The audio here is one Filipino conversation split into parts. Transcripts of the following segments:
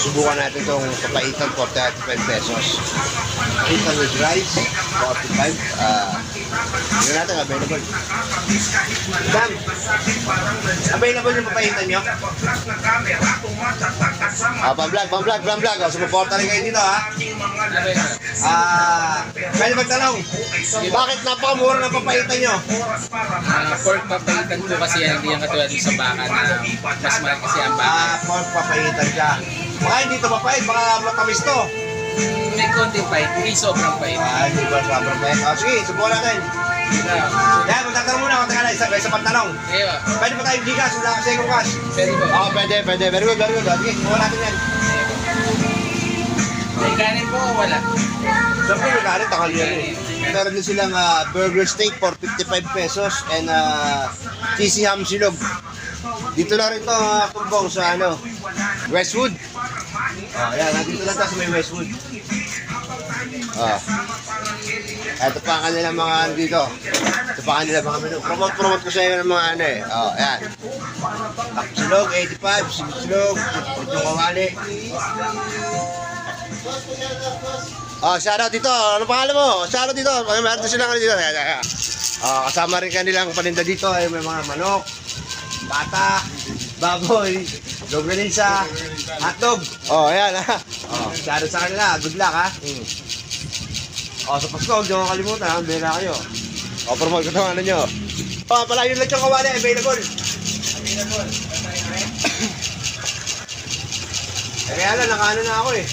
subukan natin itong papaitan for 35 pesos. Papaitan with rice, 45. Hindi natin available. Ma'am, available yung papaitan nyo? Pang-vlog. Sumuporta rin kayo dito, ha? Pwede magtanong, bakit napakamura ng papaitan nyo? Pork papaitan po kasi yan, hindi yan katulad sa baka na mas mahal kasi ang baka. Pork papaitan siya. Baka hindi ito mapait, baka matamis to. May konting pait, hindi sobrang pait. Hindi ba sobrang pait? Sige, subukan natin. Yan, magtatanong muna, isa pang tanong. Pwede ba tayong Gcash? Wala kasi yung cash. Pwede ba? Oo, pwede. Very good. Sige, subukan natin yan. May kanin po o wala? Siyempre, may kanin, takal yan eh. Meron din silang burger steak for 55 pesos and cheesy ham silog. Dito lang rin ito tumbong sa Westwood. Yan, nandito lang tayo sa may Westwood. Ito pa ang kanilang mga dito. Ito pa ang kanilang mga menu. Promote ko sa inyo ng mga yan. Silog, 85, silog, itong kawali. Shoutout dito. Ano pangalan mo? Shoutout dito. Meron silang dito. Kasama rin kanilang paninda dito ay may mga manok, bata, baboy, longganisa, hotdog. Ayan ha. Shoutout sa kanila. Good luck ha. Sa Pasko, huwag nyo kakalimutan ha. Bela kayo. Promote ko ito nyo. Pala yung lechong kawali available. Kaya lang, nakaano na ako eh.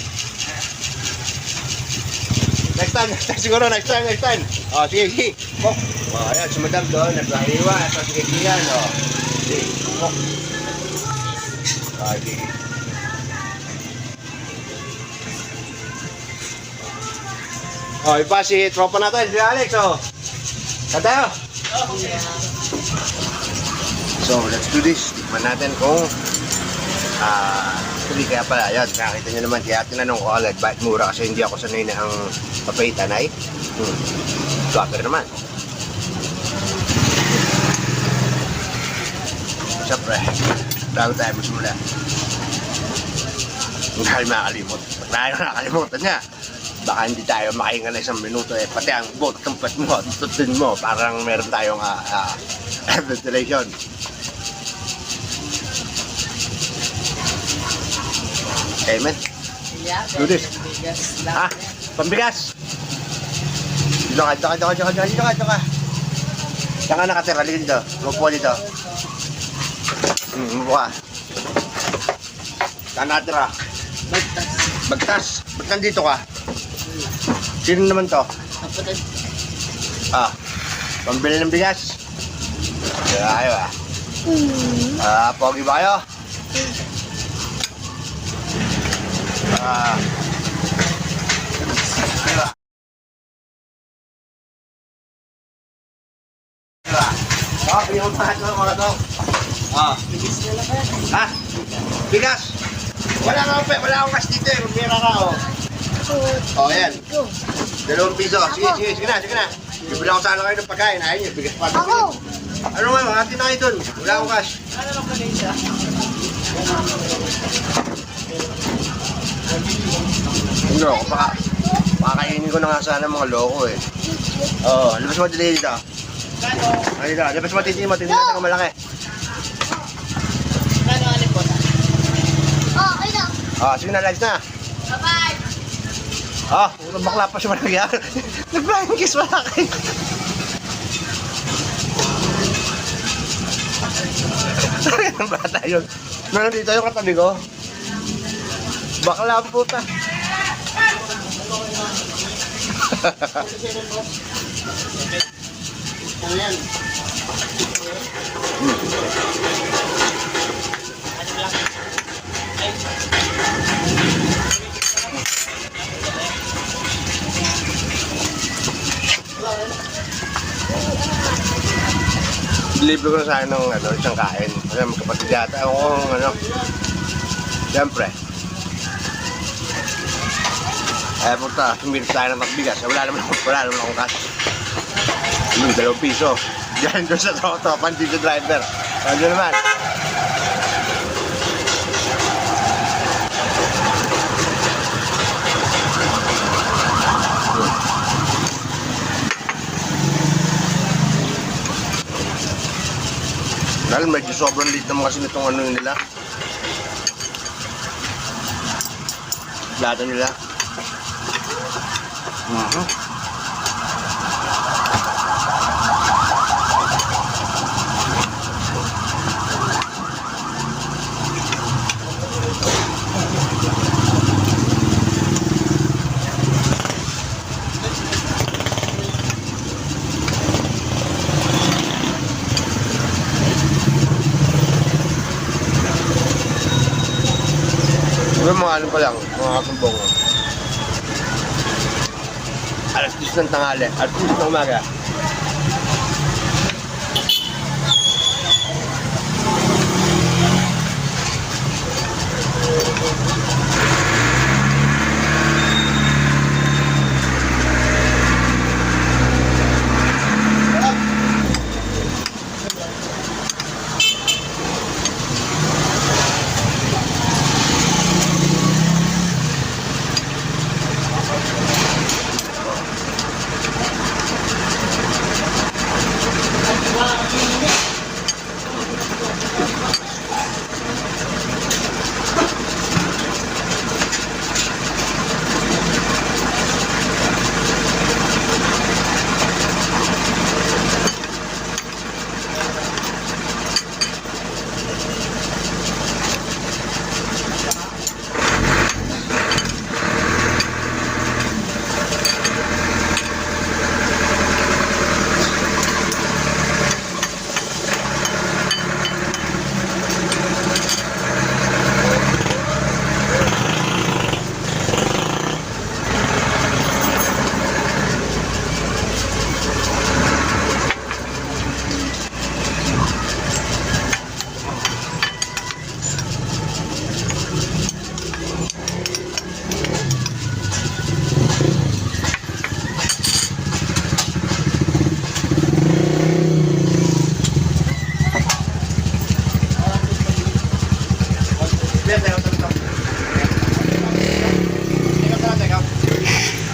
Next time siguro, next time. Sige. Ayan, si madam doon, nagpahiwa. Ito, sige yan, Sige. Sige. Iba si tropa natin, si Alex, Katayo. So, let's do this. Tikman natin kung actually, kaya pala, yan, nakakita nyo naman, kaya tinanong ko agad, bakit mura? Kasi hindi ako sanay na ang papaitan ay swapper naman. Siyempre, bago tayo magsimula, hindi tayo makakalimot. Pag nakakalimutan niya, baka hindi tayo makahinga na isang minuto pati ang boat, tempat mo, tutin mo, parang meron tayong ventilation. Okay, man. Do this. Pambigas. Dito ka. Diyan ka nakatira. Ligin dito. Mapuha dito. Mapuha. Saan nakatira? Bagtas. Ba't nandito ka? Sino naman to? Pambili ng bigas. Kaya kayo pogi ba kayo? Bigyan mo mga to. Bigas. Wala akong cash dito eh. Pumira ka yan. 2 piso. Sige na. Bibili ako sana kayo ng pagkain. Ayaw nyo, bigas pa. Ano nga, mga atin na kayo dun. Wala akong cash. Ano lang pala siya? Hindi ako, pakakainin ko na nga sana mga loko eh. Labas mo dili dito. Labas mo tindi natin ang malaki. Kano alin po? Ito. Sige na, live na. Bye-bye. Bakla pa siya malagyan. Nag-blind kiss malaki. Ang bata yun. Nandito yung katabi ko. Bakla ang puta. Libre ko na sa akin ng isang kain. Kasi magkapatid yata ako kung siyempre. Punta, sumirit tayo ng magbigas. Wala naman akong cash. 2 piso. Diyan doon sa tropa, dito driver. Ano naman? Dahil medyo sobrang liit naman kasi nitong ano nila. Plato nila. Yung mga ano pa lang, mga kasumbong. Alas 10 ng tanghali, alas 10 ng umaga.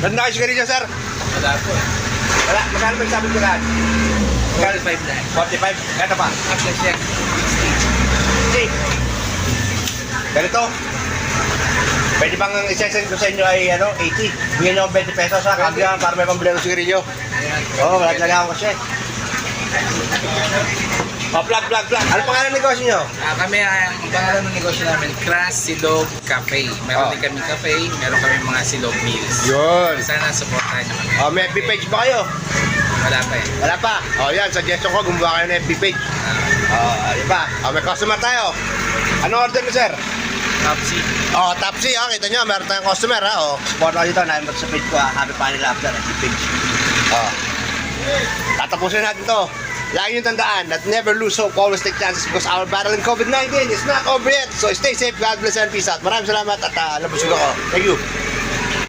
Ganda kayo sigarilyo, sir. Wala po eh. Wala, magkano ba yung sabi ko lahat? 45 na. 45? Eto pa. After check. See? Ganito. Pwede bang ang isesend ko sa inyo ay 80? Bigyan nyo akong 20 pesos ha, kagya para may pambili ng sigarilyo. Oo, wala talaga ako kasi. Plug. Ano pangalan ng negosyo nyo? Kami, ang pangalan ng negosyo namin, Crass Silog Cafe. Meron din kami cafe, meron kami mga silog meals. Yun. Sana supportahan nyo kami. May FB page ba kayo? Wala pa eh. Wala pa. Yan, suggestion ko, gumawa kayo ng FB page. Di ba? May customer tayo. Ano order mo, sir? Topsy. Topsy, kita nyo, meron tayong customer, ha. Support ako dito, naimot sa page ko, ha. Happy Panel After, FB page. Tatapusin natin to. Lagi nyo tandaan that never lose hope, always take chances because our battle in COVID-19 is not over yet. So stay safe, God bless and peace out. Maraming salamat at labusog ako. Thank you.